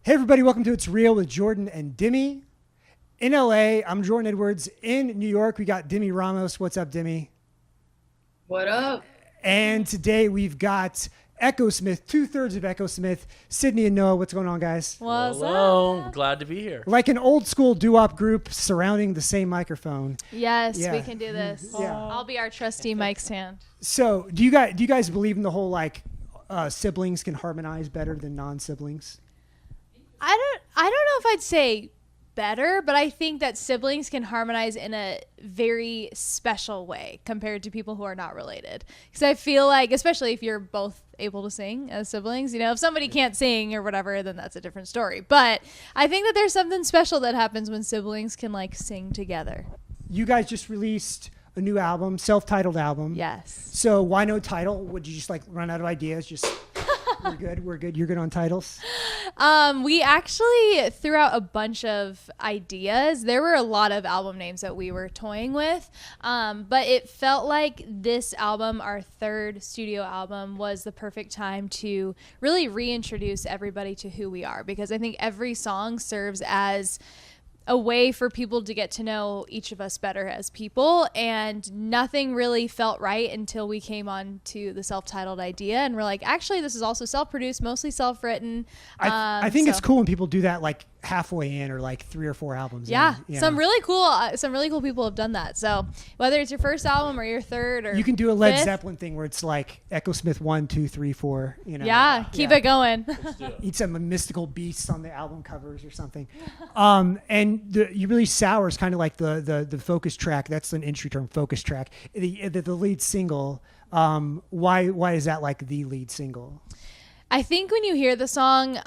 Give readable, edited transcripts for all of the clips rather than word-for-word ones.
Hey everybody, welcome to It's Real with Jordan and Demi. In LA, I'm Jordan Edwards. In New York, we got Demi Ramos. What's up, Demi? What up? And today we've got Echosmith, 2/3 of Echosmith, Sydney and Noah. What's going on, guys? What's Hello. up? Glad to be here. Like an old school doo-wop group surrounding the same microphone. Yes, Yeah. we can do this. Yeah. I'll be our trusty mic stand. So, do you guys believe in the whole siblings can harmonize better than non-siblings? I don't know if I'd say better, but I think that siblings can harmonize in a very special way compared to people who are not related. Because I feel like, especially if you're both able to sing as siblings, if somebody can't sing or whatever, then that's a different story. But I think that there's something special that happens when siblings can sing together. You guys just released a new album, self-titled album. Yes. So why no title? Would you just run out of ideas? Just we're good. You're good on titles. We actually threw out a bunch of ideas. There were a lot of album names that we were toying with, but it felt like this album, our third studio album, was the perfect time to really reintroduce everybody to who we are, because I think every song serves as a way for people to get to know each of us better as people, and nothing really felt right until we came on to the self-titled idea, and we're like, actually this is also self-produced, mostly self-written. I think it's cool when people do that halfway in, or 3 or 4 albums yeah in, some really cool people have done that. So whether it's your first album or your third, or you can do a Led fifth, Zeppelin thing where it's Echosmith 1, 2, 3, 4. Keep it going. Eat some mystical beasts on the album covers or something. And you really Sour is kind of like the focus track. That's an industry term, focus track. The lead single. Why is that the lead single? I think when you hear the song,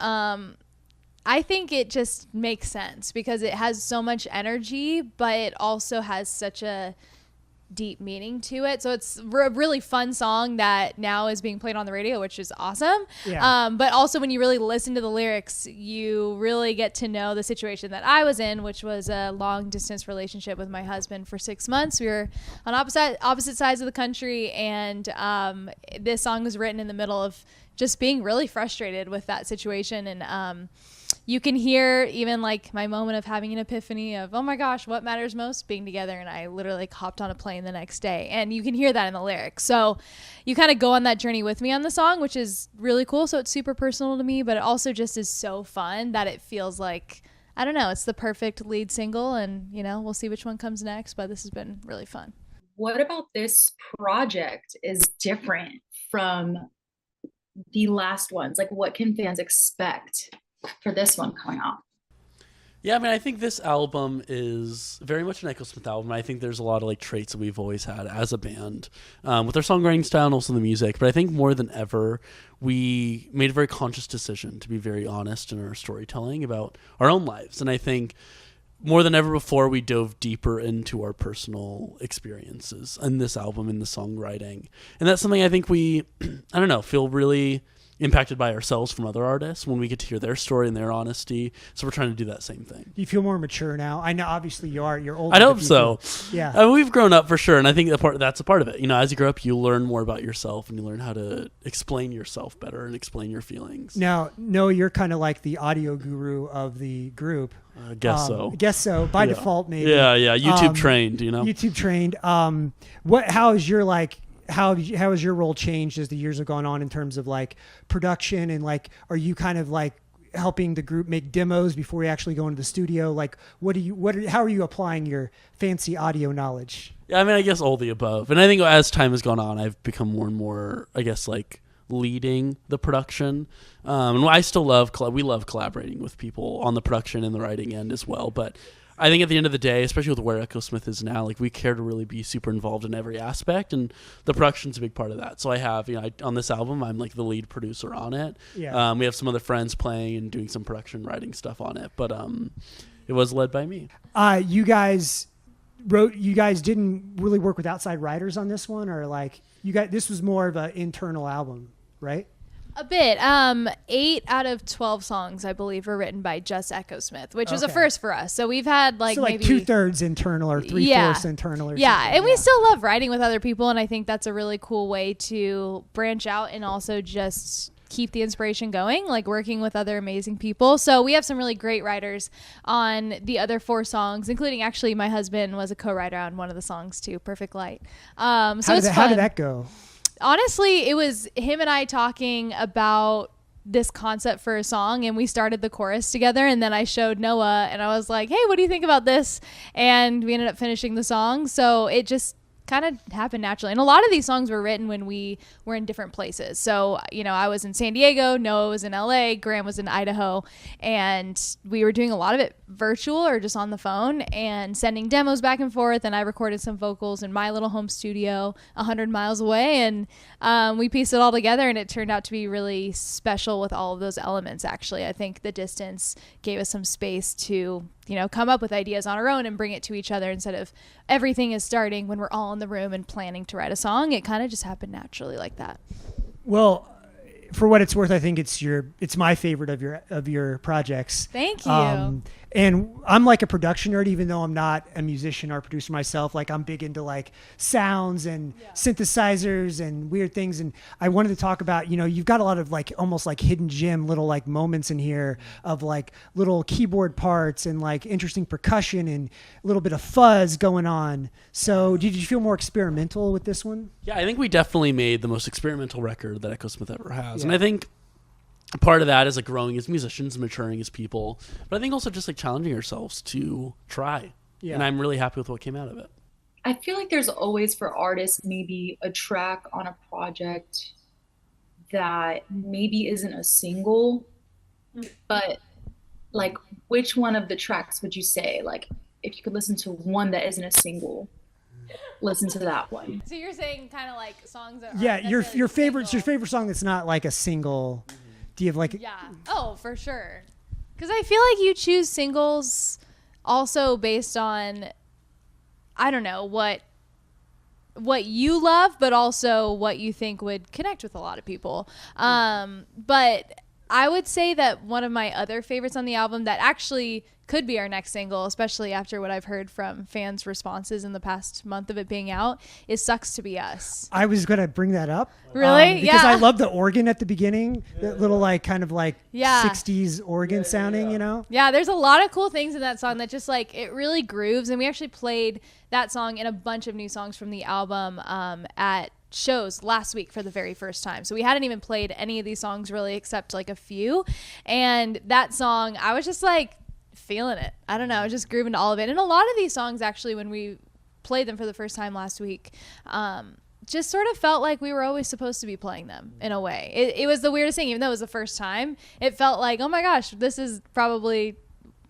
I think it just makes sense because it has so much energy, but it also has such a deep meaning to it. So it's a really fun song that now is being played on the radio, which is awesome. Yeah. But also when you really listen to the lyrics, you really get to know the situation that I was in, which was a long distance relationship with my husband for 6 months. We were on opposite sides of the country, and this song was written in the middle of just being really frustrated with that situation. And you can hear even my moment of having an epiphany of, oh my gosh, what matters most? Being together. And I literally hopped on a plane the next day, and you can hear that in the lyrics. So you kind of go on that journey with me on the song, which is really cool. So it's super personal to me, but it also just is so fun that it feels like, I don't know, it's the perfect lead single, and we'll see which one comes next, but this has been really fun. What about this project is different from the last ones? What can fans expect for this one coming out? Yeah, I think this album is very much an Echosmith album. I think there's a lot of traits that we've always had as a band with our songwriting style and also the music. But I think more than ever, we made a very conscious decision to be very honest in our storytelling about our own lives. And I think more than ever before, we dove deeper into our personal experiences in this album, in the songwriting. And that's something I think we, feel really impacted by ourselves from other artists when we get to hear their story and their honesty. So we're trying to do that same thing. Do you feel more mature now? I know obviously you are. You're older. I hope so. Yeah. We've grown up for sure, and I think that's a part of it. As you grow up, you learn more about yourself, and you learn how to explain yourself better and explain your feelings. Now, Noah, you're kind of like the audio guru of the group. I guess so. Guess so. By default, maybe. Yeah. YouTube trained, YouTube trained. How is your how has your role changed as the years have gone on in terms of production, and are you kind of helping the group make demos before you actually go into the studio? How are you applying your fancy audio knowledge? Yeah, I guess all the above. And I think as time has gone on, I've become more and more, leading the production. And I still we love collaborating with people on the production and the writing end as well. But I think at the end of the day, especially with where Echosmith is now, we care to really be super involved in every aspect, and the production's a big part of that. So I have, on this album, I'm the lead producer on it. Yeah. We have some other friends playing and doing some production writing stuff on it, but it was led by me. You guys didn't really work with outside writers on this one, or this was more of an internal album, right? A bit. 8 out of 12 songs, I believe, were written by just Echosmith, which was a first for us. So we've had maybe 2/3 internal or 3/4 internal. Or yeah, something. and we still love writing with other people, and I think that's a really cool way to branch out and also just keep the inspiration going, like working with other amazing people. So we have some really great writers on the other 4 songs, including actually my husband was a co-writer on one of the songs too, Perfect Light. So How did that go? Honestly, it was him and I talking about this concept for a song, and we started the chorus together, and then I showed Noah and I was like, hey, what do you think about this? And we ended up finishing the song. So it just kind of happened naturally. And a lot of these songs were written when we were in different places. So, you know, I was in San Diego, Noah was in LA, Graham was in Idaho, and we were doing a lot of it virtual or just on the phone and sending demos back and forth. And I recorded some vocals in my little home studio 100 miles away, and we pieced it all together, and it turned out to be really special with all of those elements. Actually, I think the distance gave us some space to, you know, come up with ideas on our own and bring it to each other instead of everything is starting when we're all in the room and planning to write a song. It kind of just happened naturally like that. Well, for what it's worth, I think it's my favorite of your projects. Thank you. And I'm like a production nerd, even though I'm not a musician or producer myself. Like, I'm big into like sounds and synthesizers and weird things. And I wanted to talk about, you know, you've got a lot of like almost like hidden gem little like moments in here of like little keyboard parts and like interesting percussion and a little bit of fuzz going on. So did you feel more experimental with this one? Yeah, I think we definitely made the most experimental record that Echosmith ever has. And I think part of that is like growing as musicians, maturing as people, but I think also just like challenging ourselves to try. Yeah. And I'm really happy with what came out of it. I feel like there's always for artists maybe a track on a project that maybe isn't a single, but like which one of the tracks would you say, like if you could listen to one that isn't a single, listen to that one? So you're saying kind of like songs that your favorite song that's not like a single. Do you have like oh, for sure, because I feel like you choose singles also based on, I don't know, what you love, but also what you think would connect with a lot of people. But I would say that one of my other favorites on the album that actually could be our next single, especially after what I've heard from fans' responses in the past month of it being out, is Sucks to Be Us. I was going to bring that up. Really? Because I love the organ at the beginning, that little like kind of like 60s organ sounding, you know? Yeah, there's a lot of cool things in that song that just like, it really grooves. And we actually played that song in a bunch of new songs from the album at shows last week for the very first time. So we hadn't even played any of these songs really except like a few. And that song, I was just like feeling it. I don't know, just grooving to all of it. And a lot of these songs actually, when we played them for the first time last week, just sort of felt like we were always supposed to be playing them in a way. It was the weirdest thing, even though it was the first time. It felt like, oh my gosh, this is probably,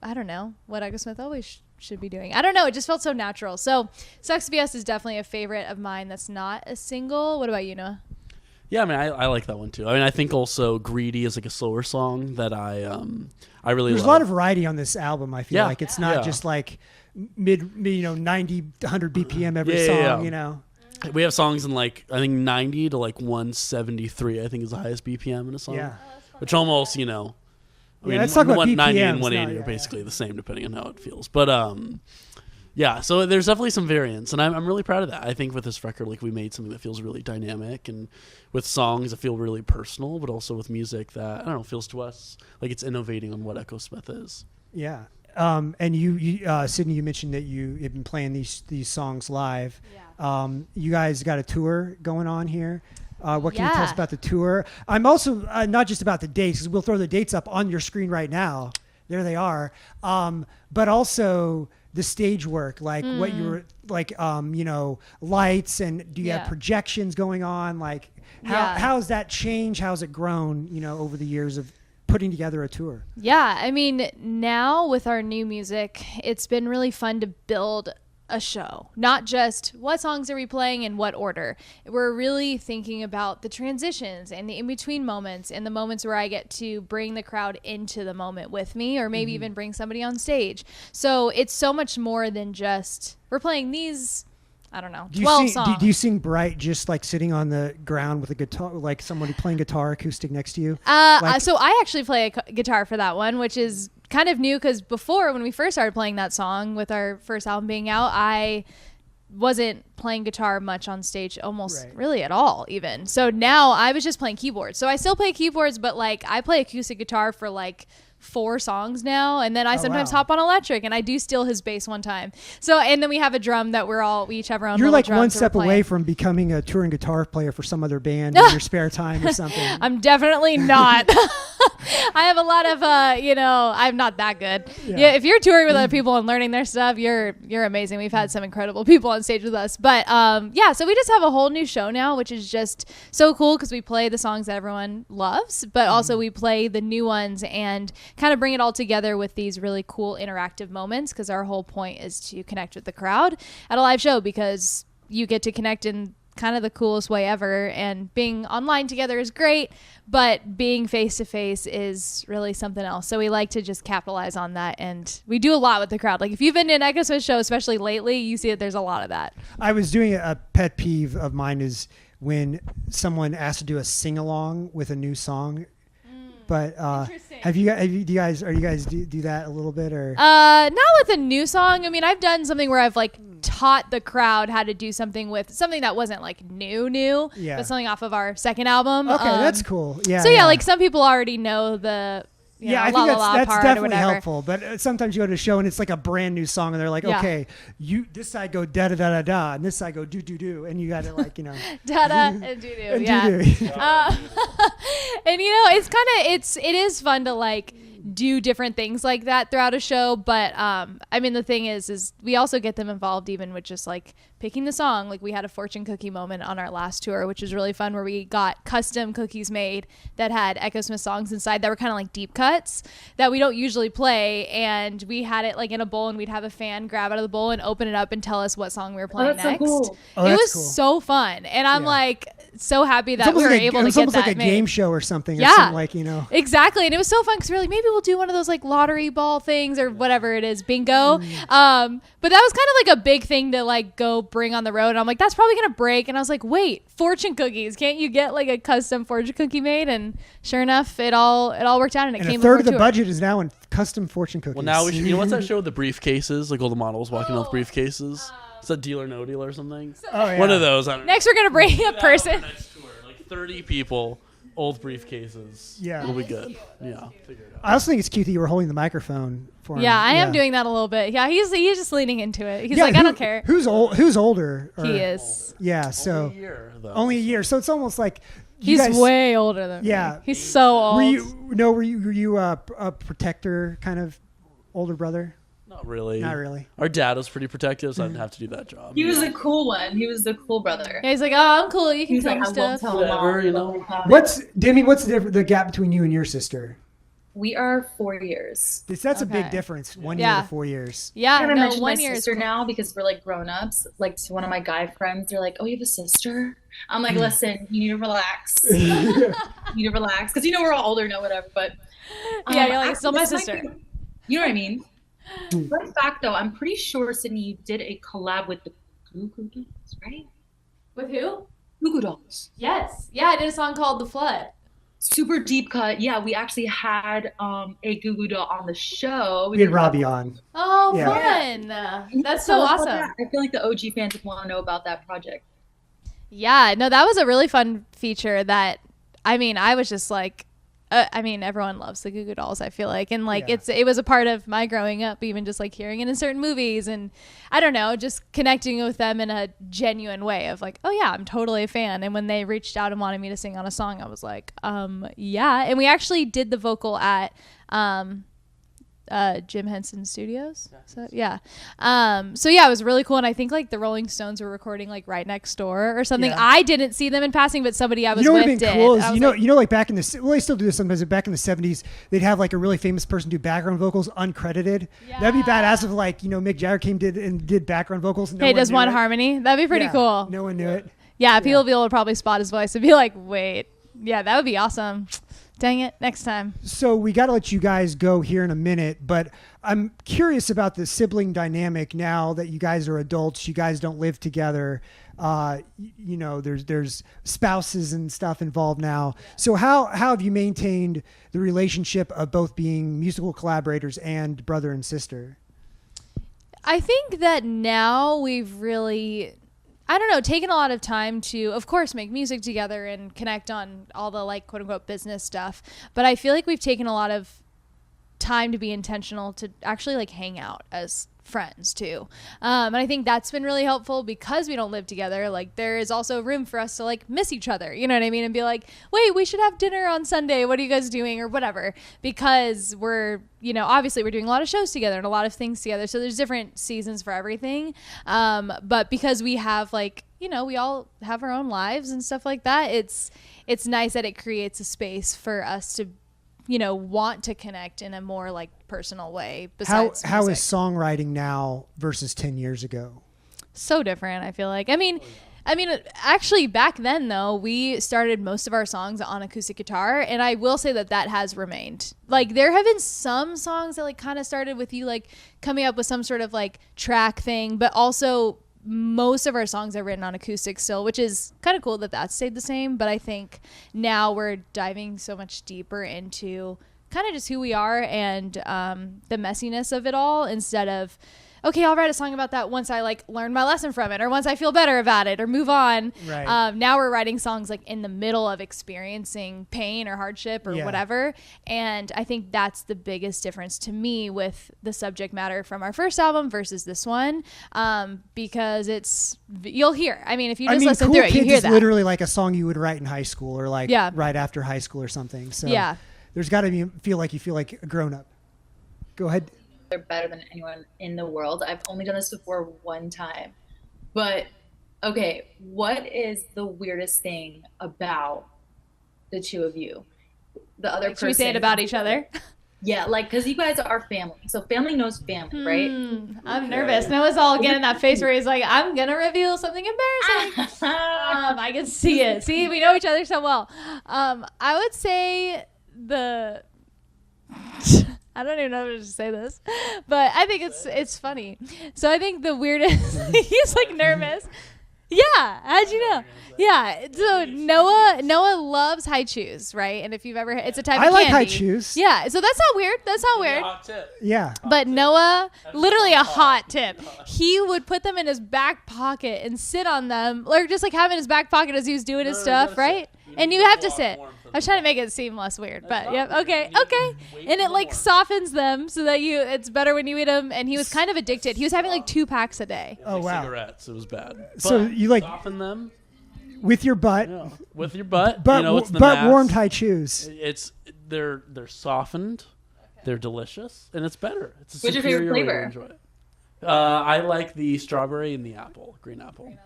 I don't know, what Echosmith always should be doing. I don't know, it just felt so natural. So Sucks to Be Us is definitely a favorite of mine that's not a single. What about you, Noah? Yeah, I mean, I like that one too. I mean, I think also Greedy is like a slower song that I really There's love. a lot of variety on this album. I feel like it's not just like mid, you know, 90, 100 BPM every song, you know. We have songs in like, I think 90 to like 173, I think is the highest BPM in a song. Yeah. Which almost, you know, I mean, let's talk about 190 BPMs and 180 are basically the same depending on how it feels. But yeah, so there's definitely some variance, and I'm really proud of that. I think with this record, like we made something that feels really dynamic, and with songs that feel really personal, but also with music that, I don't know, feels to us like it's innovating on what Echosmith is. Yeah. And you Sydney, you mentioned that you have been playing these songs live. Yeah. You guys got a tour going on here. What can you tell us about the tour? I'm also not just about the dates, because we'll throw the dates up on your screen right now. There they are. But also the stage work, like what you were like, you know, lights, and do you have projections going on? Like how's that changed? How's it grown, you know, over the years of putting together a tour? Yeah, I mean, now with our new music, it's been really fun to build a show, not just what songs are we playing in what order. We're really thinking about the transitions and the in-between moments and the moments where I get to bring the crowd into the moment with me, or maybe even bring somebody on stage. So it's so much more than just we're playing these, I don't know, 12 songs. Do you sing Bright just like sitting on the ground with a guitar, like somebody playing guitar acoustic next to you? So I actually play a guitar for that one, which is kind of new, because before, when we first started playing that song with our first album being out, I wasn't playing guitar much on stage, almost Right. really at all even. So now I was just playing keyboards. So I still play keyboards, but like I play acoustic guitar for like 4 songs now, and then I sometimes wow. hop on electric, and I do steal his bass one time. So, and then we have a drum that we each have our own. You're little like drums one that we're step away playing. from becoming a touring guitar player for some other band in your spare time or something. I'm definitely not. I have a lot of, I'm not that good. Yeah. If you're touring with other people and learning their stuff, you're amazing. We've had some incredible people on stage with us. But so we just have a whole new show now, which is just so cool because we play the songs that everyone loves, but also we play the new ones and kind of bring it all together with these really cool interactive moments, because our whole point is to connect with the crowd at a live show, because you get to connect in kind of the coolest way ever, and being online together is great, but being face to face is really something else. So we like to just capitalize on that, and we do a lot with the crowd. Like if you've been to an Echosmith show, especially lately, you see that there's a lot of that. I was doing a pet peeve of mine is when someone asks to do a sing along with a new song. But do you guys do that a little bit, or not with a new song? I mean, I've done something where I've like taught the crowd how to do something with something that wasn't like new, Yeah. but something off of our second album. okay, that's cool. Yeah. So yeah, like some people already know the I la, think la, la that's part or definitely whatever. helpful. But sometimes you go to a show and it's like a brand new song, and they're like, Yeah. okay, this side go da da da da da, and this side go do do do, and you got to like Da-da and doo-doo, and yeah. doo-doo. And it is fun to like do different things like that throughout a show, but I mean the thing is we also get them involved even with just like picking the song. Like we had a fortune cookie moment on our last tour, which was really fun, where we got custom cookies made that had Echosmith songs inside that were kind of like deep cuts that we don't usually play, and we had it like in a bowl, and we'd have a fan grab out of the bowl and open it up and tell us what song we were playing that's so next. cool. Oh, It that's was cool. so fun, and I'm Yeah. like so happy It's that we almost were like able it to was get almost that like a made. game show or something. Yeah. Or something like Exactly, and it was so fun because we were like, maybe we'll do one of those like lottery ball things or whatever it is, bingo. But that was kind of like a big thing to like go bring on the road, and I'm like, that's probably gonna break. And I was like, wait, fortune cookies, can't you get like a custom fortune cookie made? And sure enough, it all worked out, and it And came a third of before the tour. budget is now in custom fortune cookies. Well, now we should, what's that show with the briefcases? Like all the models walking out with briefcases. Is that Deal or No Deal or something? Oh, yeah. One of those. I don't know. Next, we're gonna bring a Do that on person. our next tour. Like 30 people, old briefcases. Yeah. It'll be good. Yeah. Figure it out. I also think it's cute that you were holding the microphone for him. Yeah, I am doing that a little bit. Yeah, he's just leaning into it. He's Yeah, like, I don't care. Who's older? Or- He is. Yeah, so Only a year, though. only a year. So it's almost like you He's guys, way older than Yeah. me. He's so old. Were you a protector kind of older brother? Not really. Not really. Our dad was pretty protective, so I didn't have to do that job. He was the cool one. He was the cool brother. Yeah, he's like, oh, I'm cool. You can He's tell like, me I won't stuff. tell Whatever, mom. you know. What's the gap between you and your sister? We are 4 years. That's a big Okay. difference. 1 Yeah. year to 4 years. Yeah, I'm gonna no, mention my 1 year is sister cool. now because we're like grown ups. Like to one of my guy friends, they're like, "Oh, you have a sister?" I'm like, "Listen, you need to relax. You need to relax because we're all older now, whatever." But Yeah, you're like, it's still my this might sister. be- you know what I mean? Fun fact, though, I'm pretty sure Sydney, you did a collab with the Goo Goo Dolls, right? With who? Goo Goo Dolls. Yes. Yeah, I did a song called The Flood. Super deep cut. Yeah, we actually had a Goo Goo Doll on the show. We had Robbie on. Oh, Yeah. fun. That's so Tell us about awesome. that. I feel like the OG fans would want to know about that project. Yeah, no, that was a really fun feature that, I mean, I was just like, everyone loves the Goo Goo Dolls, I feel like. And like, Yeah. it was a part of my growing up, even just like hearing it in certain movies. And I don't know, just connecting with them in a genuine way of like, oh yeah, I'm totally a fan. And when they reached out and wanted me to sing on a song, I was like, yeah. And we actually did the vocal at, Jim Henson Studios. So yeah. So yeah, it was really cool. And I think like the Rolling Stones were recording like right next door or something. Yeah. I didn't see them in passing, but somebody I was You know what with would have did. been cool is I was like back in the they still do this sometimes. But back in the 70s, they'd have like a really famous person do background vocals uncredited. That'd be Yeah. badass if like Mick Jagger did background vocals. No hey, one does knew one it. harmony? That'd be pretty Yeah, cool. No one knew it. Yeah, people will be able to probably spot his voice and be like, wait, yeah, that would be awesome. Dang it, next time. So we got to let you guys go here in a minute, but I'm curious about the sibling dynamic now that you guys are adults. You guys don't live together. There's spouses and stuff involved now. So how have you maintained the relationship of both being musical collaborators and brother and sister? I think that now we've really, I don't know, taken a lot of time to, of course, make music together and connect on all the like quote unquote business stuff. But I feel like we've taken a lot of time to be intentional to actually like hang out as friends too. And I think that's been really helpful because we don't live together. Like there is also room for us to like miss each other, you know what I mean? And be like, wait, we should have dinner on Sunday. What are you guys doing or whatever? Because we're, you know, obviously we're doing a lot of shows together and a lot of things together. So there's different seasons for everything. But because we have like, you know, we all have our own lives and stuff like that. It's nice that it creates a space for us to, you know, want to connect in a more like personal way. Besides how is music. songwriting now versus 10 years ago? So different, I feel like. I mean, actually back then though, we started most of our songs on acoustic guitar, and I will say that that has remained. Like there have been some songs that like kind of started with you like coming up with some sort of like track thing, but also most of our songs are written on acoustic still, which is kind of cool that that stayed the same. But I think now we're diving so much deeper into kind of just who we are and the messiness of it all, instead of, okay, I'll write a song about that once I like learn my lesson from it or once I feel better about it or move on. Right. Now we're writing songs like in the middle of experiencing pain or hardship or whatever. And I think that's the biggest difference to me with the subject matter from our first album versus this one. Because you'll hear, I mean, if you just listen Cool through it, you Kids hear is that. literally like a song you would write in high school or like Yeah. right after high school or something. So Yeah. there's got to feel like a grown up. Go ahead. They're better than anyone in the world. I've only done this before one time. But okay, what is the weirdest thing about the two of you? The other person. Should we say it about each other? Yeah, like because you guys are family. So family knows family, right? I'm nervous. Noah's all getting that face where he's like, I'm going to reveal something embarrassing. I can see it. See, we know each other so well. I would say I don't even know how to say this, but I think it's funny. So I think the weirdest, he's like nervous. Yeah, how'd you know? Yeah, so Noah loves high chews, right? And if you've ever, it's a type I of like candy. high chews. Yeah, so that's not weird. That's not weird. Yeah. But Noah, literally a hot tip. He would put them in his back pocket and sit on them, or just like have in his back pocket as he was doing his stuff, right? And you have to sit. I was trying to make it seem less weird, but yep, okay. And it like softens them so that it's better when you eat them. And he was kind of addicted. He was having like 2 packs a day. Oh wow. Cigarettes. It was bad. So But you like soften them with your butt, with your butt. but you know, it's the but mass. warmed high chews. They're softened. They're delicious, and it's better. It's a What's your favorite superior way to flavor? enjoy it. I like the strawberry and the green apple.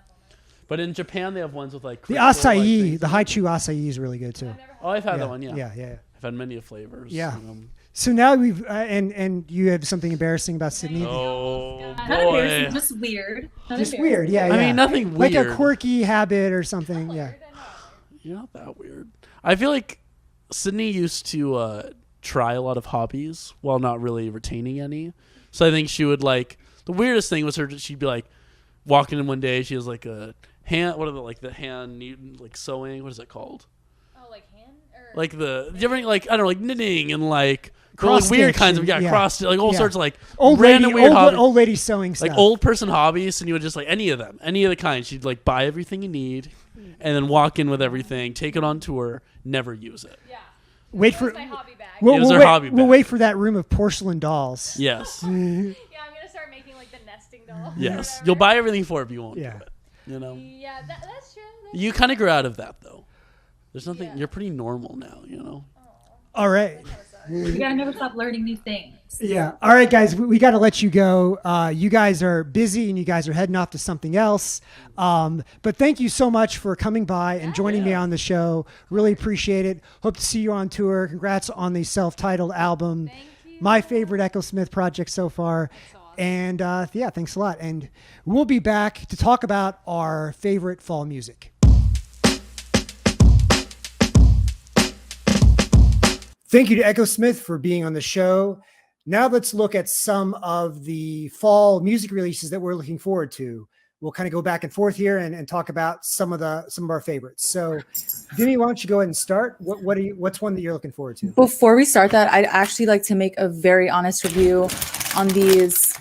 But in Japan, they have ones with like The crystal, like, acai, things the in high it. chew acai is really good too. Oh, I've had that one. Yeah. Yeah. I've had many of flavors. Yeah. You know. So now we've and you have something embarrassing about Sydney. Oh Not boy. embarrassing, just weird. Not Just embarrassing. weird, yeah. I mean, nothing like weird. a quirky habit or something. Yeah. You're not that weird. I feel like Sydney used to try a lot of hobbies while not really retaining any. So I think she would like the weirdest thing was she'd be like walking in one day. She has like a hand. What are the hand like sewing? What is it called? Oh, like hand? Or Like the different like I don't know like knitting and like Cross weird stitch kinds of and- cross like all Yeah. sorts of like Old random lady, weird hobbies. old lady sewing stuff. Like old person hobbies, and you would just like any of the kind. She'd like buy everything you need, and then walk in with everything, take it on tour, never use it. yeah. Wait for My hobby bag. we'll, It was we'll her wait, hobby we'll bag. wait for that room of porcelain dolls. Yes, Yeah, I'm gonna start making like the nesting doll. yes. You'll buy everything for it, but you won't Yeah. do it. You know, Yeah, that's true. you kind of grew out of that though. There's nothing. You're pretty normal now. You know. All right. You gotta never stop learning new things. Yeah. All right, guys, we got to let you go. You guys are busy and you guys are heading off to something else. But thank you so much for coming by and joining me on the show. Really appreciate it. Hope to see you on tour. Congrats on the self-titled album. Thank you. My favorite Echosmith project so far. And yeah, thanks a lot. And we'll be back to talk about our favorite fall music. Thank you to Echosmith for being on the show. Now let's look at some of the fall music releases that we're looking forward to. We'll kind of go back and forth here and talk about some of our favorites. So, Demi, why don't you go ahead and start? What's one that you're looking forward to? Before we start that, I'd actually like to make a very honest review on these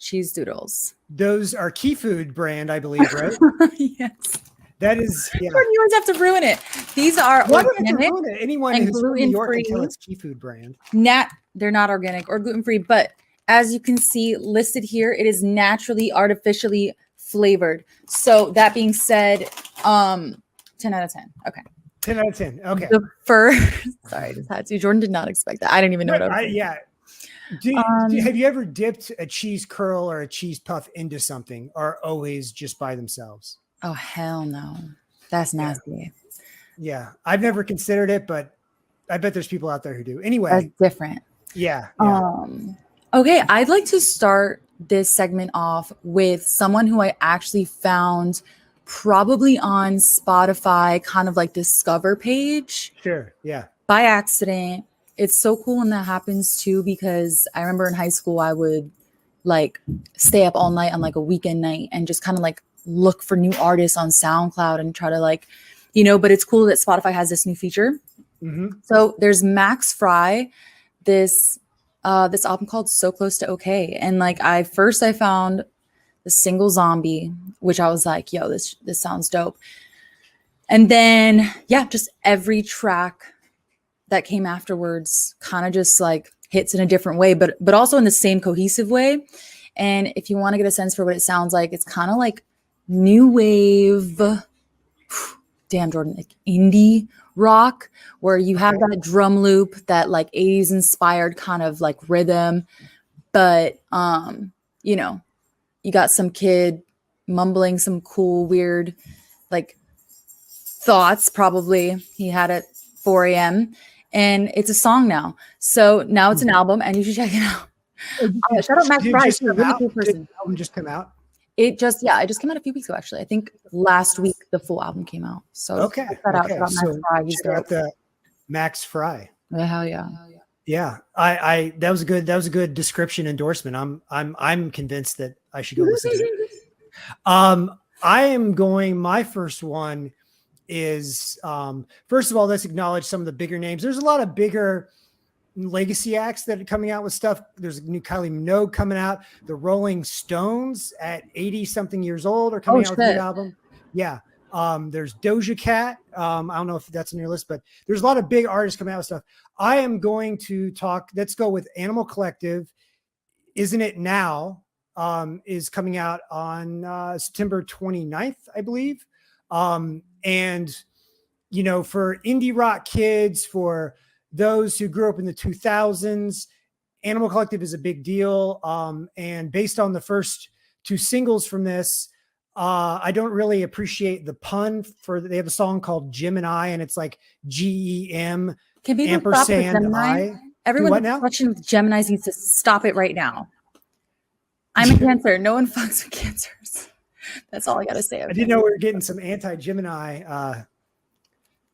cheese doodles. Those are Key Food brand, I believe, right? Yes. That is, yeah. Jordan, you always have to ruin it. These are Why do I have to organic. ruin it? Anyone and who's from New York can gluten-free. tell it's Key Food brand. They're not organic or gluten-free, but as you can see listed here, it is naturally, artificially flavored. So that being said, 10 out of 10. Okay. 10 out of 10. Okay. The first, sorry, I just had to. Jordan did not expect that. I didn't even know what I was saying. Yeah. Have you ever dipped a cheese curl or a cheese puff into something, or always just by themselves? Oh, hell no. That's nasty. Yeah. I've never considered it, but I bet there's people out there who do. Anyway. That's different. Yeah. Okay. I'd like to start this segment off with someone who I actually found probably on Spotify, kind of like Discover page. Sure. Yeah. By accident. It's so cool when that happens too, because I remember in high school, I would like stay up all night on like a weekend night and just kind of like look for new artists on SoundCloud and try to like, but it's cool that Spotify has this new feature. Mm-hmm. So there's Max Fry, this album called So Close to Okay. And like I found the single Zombie, which I was like, yo, this sounds dope. And then, yeah, just every track that came afterwards kind of just like hits in a different way, but also in the same cohesive way. And if you want to get a sense for what it sounds like, it's kind of like new wave, damn Jordan, like indie rock, where you have that drum loop, that like 80s inspired kind of like rhythm, but you got some kid mumbling some cool, weird like thoughts, probably he had at 4 a.m. and it's a song now. So now it's an album and you should check it out. Shout out Max Fry, really cool person. Did the album just come out? It just came out a few weeks ago, actually. I think last week the full album came out. So check that out. Max Fry. He's check out the Max Fry. Yeah, hell yeah. Yeah. That was a good description endorsement. I'm convinced that I should go listen to it. My first one is first of all, let's acknowledge some of the bigger names. There's a lot of bigger legacy acts that are coming out with stuff. There's a new Kylie Minogue coming out. The Rolling Stones at 80 something years old are coming out with a new album. Yeah. There's Doja Cat. I don't know if that's on your list, but there's a lot of big artists coming out with stuff. I am going to let's go with Animal Collective. Isn't It Now? Is coming out on September 29th, I believe. And for indie rock kids, for those who grew up in the 2000s, Animal Collective is a big deal. And based on the first two singles from this, I don't really appreciate the pun they have a song called Jim and I, and it's like GEM ampersand I. Everyone that's watching with Geminis needs to stop it right now. I'm a Cancer. No one fucks with Cancers. That's all I got to say. I didn't know we were getting some anti-Gemini.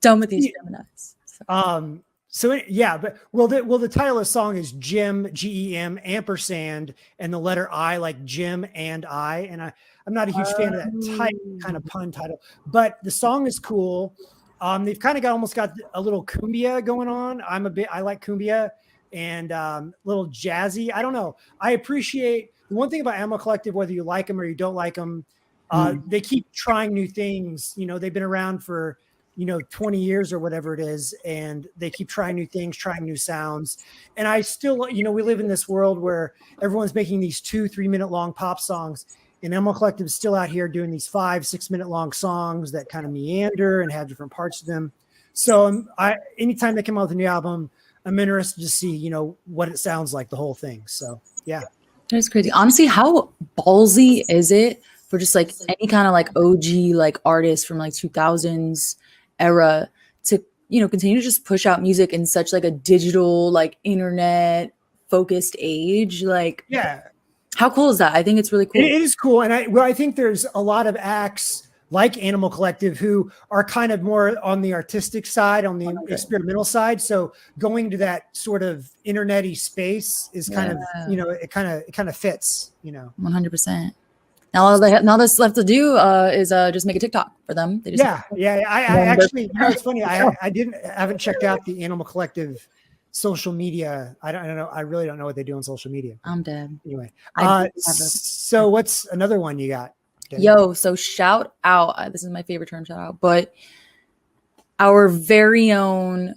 Done with these Geminis. The title of the song is Jim, GEM ampersand, and the letter I, like Jim and I. And I'm not a huge fan of that kind of pun title, but the song is cool. They've kind of almost got a little cumbia going on. I like cumbia and little jazzy. I don't know. I appreciate the one thing about Animal Collective, whether you like them or you don't like them, they keep trying new things. They've been around for 20 years or whatever it is, and they keep trying new things, trying new sounds. And I still, we live in this world where everyone's making these 2-3 minute long pop songs, and Animal Collective is still out here doing these 5-6 minute long songs that kind of meander and have different parts to them. So anytime they come out with a new album, I'm interested to see, what it sounds like, the whole thing. So yeah. That's crazy. Honestly, how ballsy is it for just like any kind of like OG like artist from like 2000s era to continue to just push out music in such like a digital, like internet focused age? Like, yeah, how cool is that? I think it's really cool. It is cool. And I think there's a lot of acts like Animal Collective who are kind of more on the artistic side, on the experimental side. So going to that sort of internet-y space is kind of, it kind of fits, 100%. Now all that's left to do is just make a TikTok for them. They just I actually, it's funny. I haven't checked out the Animal Collective social media. I don't know. I really don't know what they do on social media. I'm dead. Anyway, I do have so what's another one you got? Demi? Yo, so shout out. This is my favorite term, shout out, but our very own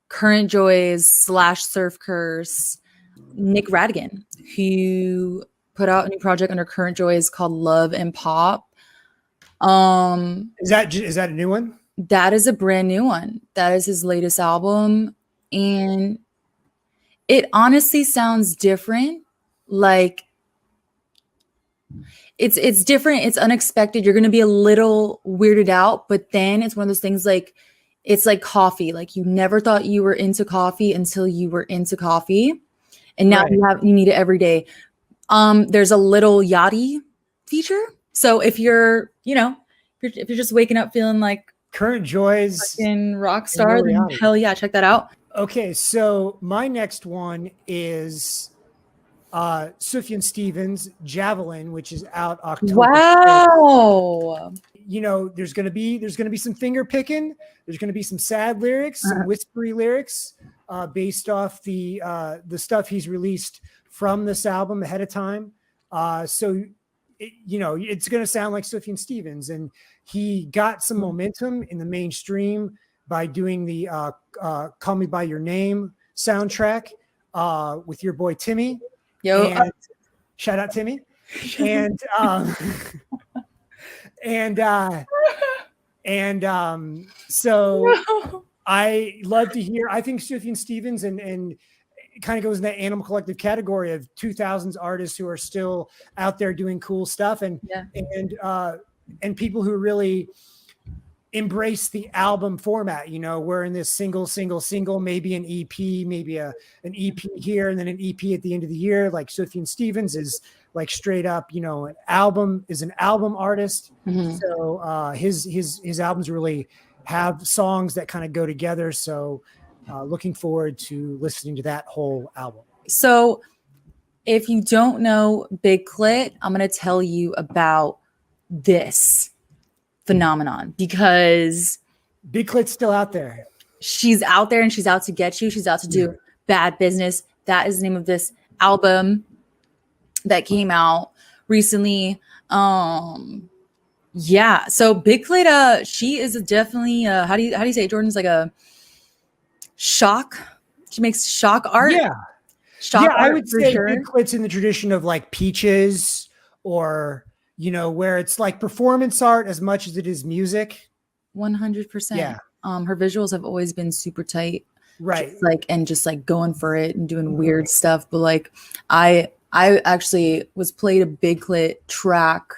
Current Joys / Surf Curse, Nick Radigan, who put out a new project under Current Joys called Love and Pop. Is that a new one? That is a brand new one. That is his latest album, and it honestly sounds different. Like it's different. It's unexpected. You're gonna be a little weirded out, but then it's one of those things like it's like coffee. Like you never thought you were into coffee until you were into coffee, and now you need it every day. There's a little yachty feature. So if you're, if you're just waking up feeling like Current Joys fucking rock star, then hell yeah, check that out. Okay, so my next one is Sufjan Stevens' Javelin, which is out October 5th. Wow. There's gonna be some finger picking. There's gonna be some sad lyrics, some whispery lyrics, based off the stuff he's released from this album ahead of time. So it's gonna sound like Sufjan Stevens, and he got some momentum in the mainstream by doing the "Call Me by Your Name" soundtrack with your boy Timmy. And shout out Timmy. And so I love to hear. I think Sufjan Stevens and it kind of goes in that Animal Collective category of 2000s artists who are still out there doing cool stuff, and people who really embrace the album format. We're in this single, maybe an EP, maybe an EP here and then an EP at the end of the year. Like Sufjan Stevens is like straight up, an album artist. Mm-hmm. So his albums really have songs that kind of go together. So looking forward to listening to that whole album. So if you don't know Big Clit, I'm going to tell you about this phenomenon because Big Clit's still out there. She's out there and she's out to get you. She's out to do bad business. That is the name of this album that came out recently. Yeah. So Big Clit, she is definitely how do you say it, Jordan? It's like a shock. She makes shock art. Yeah. Shock art, I would say sure. Big Clit's in the tradition of like Peaches, or where it's like performance art as much as it is music. 100%. Yeah. Her visuals have always been super tight. Right. Just going for it and doing weird stuff. But like I actually was played a Big Clit track,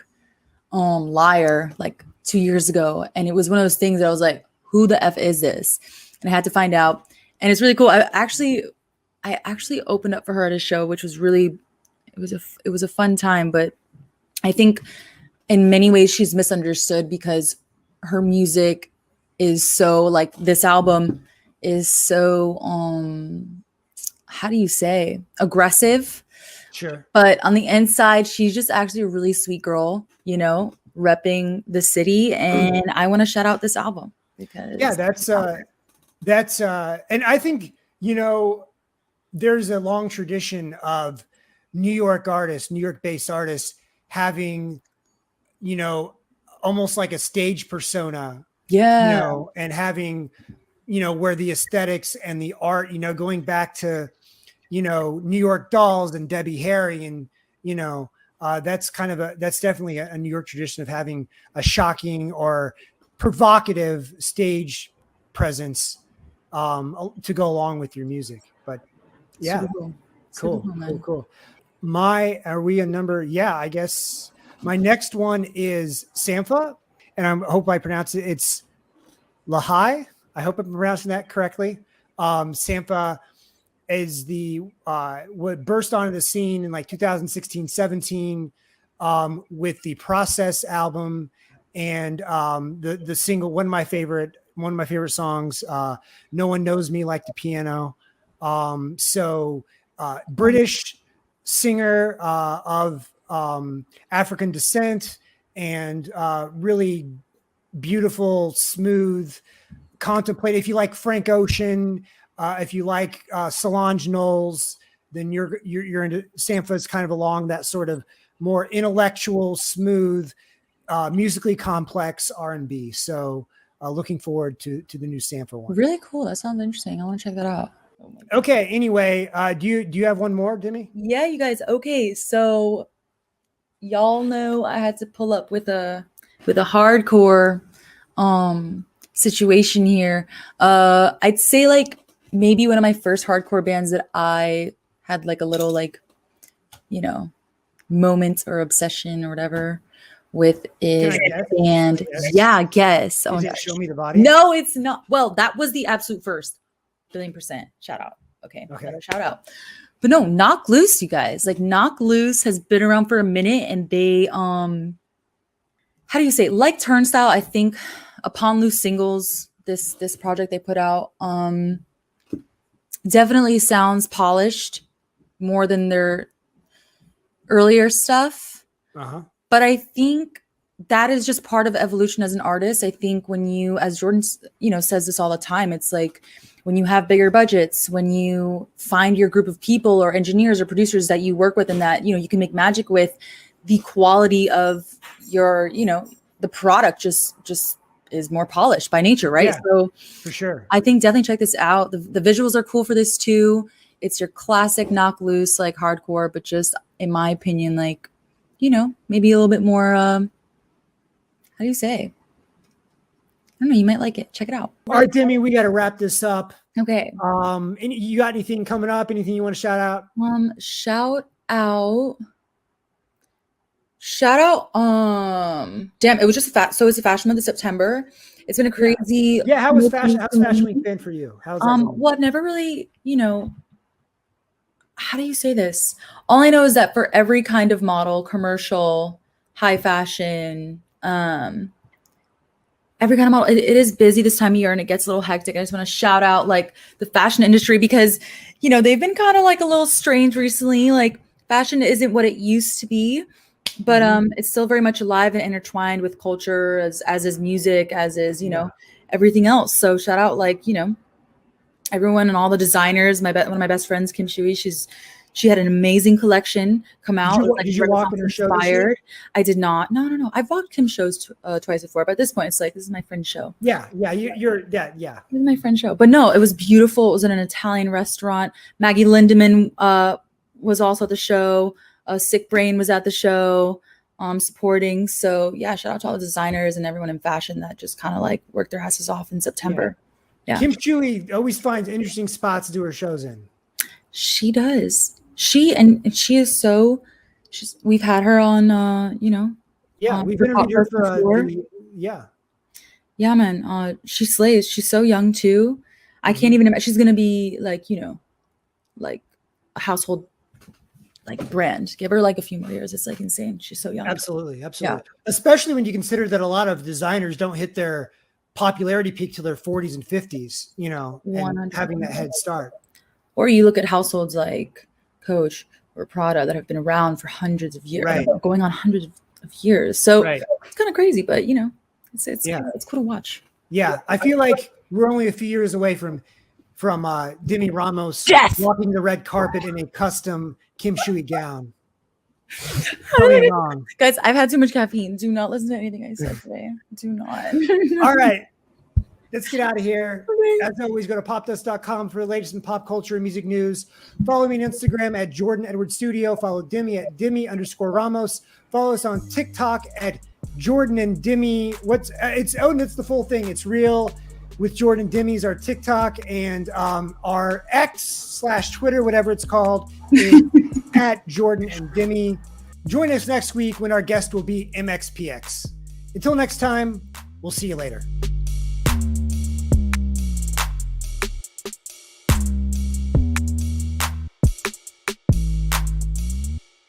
Liar, like 2 years ago. And it was one of those things that I was like, who the F is this? And I had to find out. And it's really cool. I actually opened up for her at a show, which was really, it was a fun time. But I think in many ways she's misunderstood because her music is so like this album is so how do you say aggressive? Sure. But on the inside, she's just actually a really sweet girl, repping the city. And I want to shout out this album because that's and I think there's a long tradition of New York-based artists having, almost like a stage persona, and having, where the aesthetics and the art, going back to, New York Dolls and Debbie Harry. And, that's definitely a New York tradition of having a shocking or provocative stage presence to go along with your music. But yeah, cool. Are we a number? Yeah, I guess my next one is Sampha, and I hope I pronounce it. It's Lahai. I hope I'm pronouncing that correctly. Sampha is what burst onto the scene in like 2016-17 with the Process album and the single, one of my favorite songs, No One Knows Me Like the Piano. British singer of African descent, and really beautiful, smooth, contemplate. If you like Frank Ocean, If you like Solange Knowles, then you're into Sampha's kind of along that sort of more intellectual, smooth, musically complex R&B. So looking forward to the new Sampha one. Really cool. That sounds interesting. I want to check that out. Okay. Anyway, do you have one more, Demi? Yeah, you guys. Okay, so y'all know I had to pull up with a hardcore situation here. I'd say like maybe one of my first hardcore bands that I had like a little like, moment or obsession or whatever with is band. Yeah, guess. Oh, Show Me the Body? No, it's not. Well, that was the absolute first. 1,000,000%. Shout out. Okay. Shout out. But no, Knock Loose, you guys. Like Knock Loose has been around for a minute, and they how do you say it? Like Turnstile, I think Upon Loose Singles, this project they put out, definitely sounds polished more than their earlier stuff. But I think that is just part of evolution as an artist. I think when you, as Jordan, says this all the time, it's like when you have bigger budgets, when you find your group of people or engineers or producers that you work with and that, you can make magic with, the quality of your, the product just is more polished by nature, right? Yeah, so for sure. I think definitely check this out. The visuals are cool for this too. It's your classic Knock Loose, like hardcore, but just in my opinion, like, maybe a little bit more, how do you say? I don't know. You might like it. Check it out. All right, Demi, we got to wrap this up. Okay. You got anything coming up? Anything you want to shout out? Shout out. Damn, it was just so it's a fashion month of September. It's been a crazy. Yeah. How's Fashion Week been for you? How's that going? Well, I've never really, how do you say this? All I know is that for every kind of model, commercial, high fashion, every kind of model, it is busy this time of year and it gets a little hectic. I just want to shout out like the fashion industry because, they've been kind of like a little strange recently. Like fashion isn't what it used to be, but it's still very much alive and intertwined with culture as is music, as is, everything else. So shout out like, everyone and all the designers. One of my best friends, Kim Shui, she had an amazing collection come out. Did you walk in her show? I did not. No. I've walked Kim's shows twice before, but at this point, it's like this is my friend's show. Yeah. This is my friend's show. But no, it was beautiful. It was in an Italian restaurant. Maggie Lindemann was also at the show. Sick Brain was at the show, supporting. So yeah, shout out to all the designers and everyone in fashion that just kind of like worked their asses off in September. Yeah. Kim Shui always finds interesting spots to do her shows in. She does. She is so. We've had her on. We've interviewed her for. Yeah, man. She slays. She's so young too. I can't even imagine. She's gonna be like like a household like brand. Give her like a few more years. It's like insane. She's so young. Absolutely. Yeah. Especially when you consider that a lot of designers don't hit their popularity peak till their 40s and 50s, and having that head start. Or you look at households like Coach or Prada that have been around for hundreds of years, right. Going on hundreds of years. So It's kind of crazy, but it's cool to watch. Yeah, I feel like we're only a few years away from Demi Ramos walking the red carpet in a custom Kim Shui gown. Wrong. Guys, I've had too much caffeine. Do not listen to anything I said today. Do not. All right. Let's get out of here. Okay. As always, go to popdust.com for the latest in pop culture and music news. Follow me on Instagram at Jordan Edwards Studio. Follow Demi at Demi_Ramos. Follow us on TikTok at Jordan and Demi. It's the full thing. It's real with Jordan and Demi's our TikTok, and our X/Twitter, whatever it's called, is at Jordan and Demi. Join us next week when our guest will be MXPX. Until next time, we'll see you later.